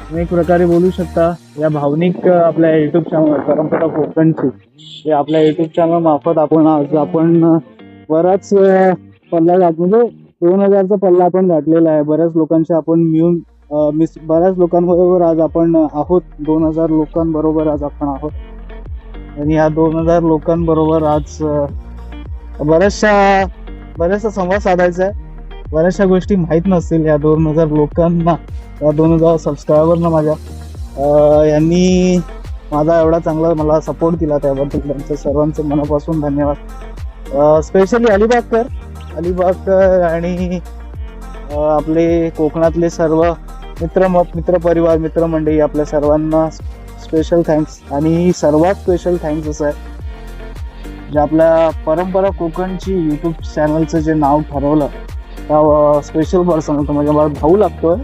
तुम्ही एक प्रकारे बोलू शकता या भावनिक आपल्या युट्यूब चॅनल परंपरा कोकणची हे आपल्या युट्यूब चॅनल मार्फत आपण बराच पल्ला म्हणजे 2000चा पल्ला आपण गाठलेला आहे. बऱ्याच लोकांशी आपण मिळून बऱ्याच लोकांबरोबर आज आपण आहोत. 2000 लोकांबरोबर आज आपण आहोत आणि या 2000 लोकांबरोबर आज बऱ्याचशा संवाद साधायचा आहे. बऱ्याचशा गोष्टी माहीत नसतील या 2000 लोकांना, या 2000 सबस्क्रायबरना माझ्या यांनी माझा एवढा चांगला मला सपोर्ट केला त्याबद्दल त्यांचं सर्वांचं मनापासून धन्यवाद. स्पेशली अलिबागकर आणि आपले कोकणातले सर्व मित्रपरिवार मित्रमंडळी आपल्या सर्वांना स्पेशल थँक्स. आणि सर्वात स्पेशल थँक्स असं आहे जे आपल्या परंपरा कोकणची यूट्यूब चॅनलचं जे नाव ठरवलं त्या स्पेशल पर्सन होतं. म्हणजे मला भाऊ लागतोय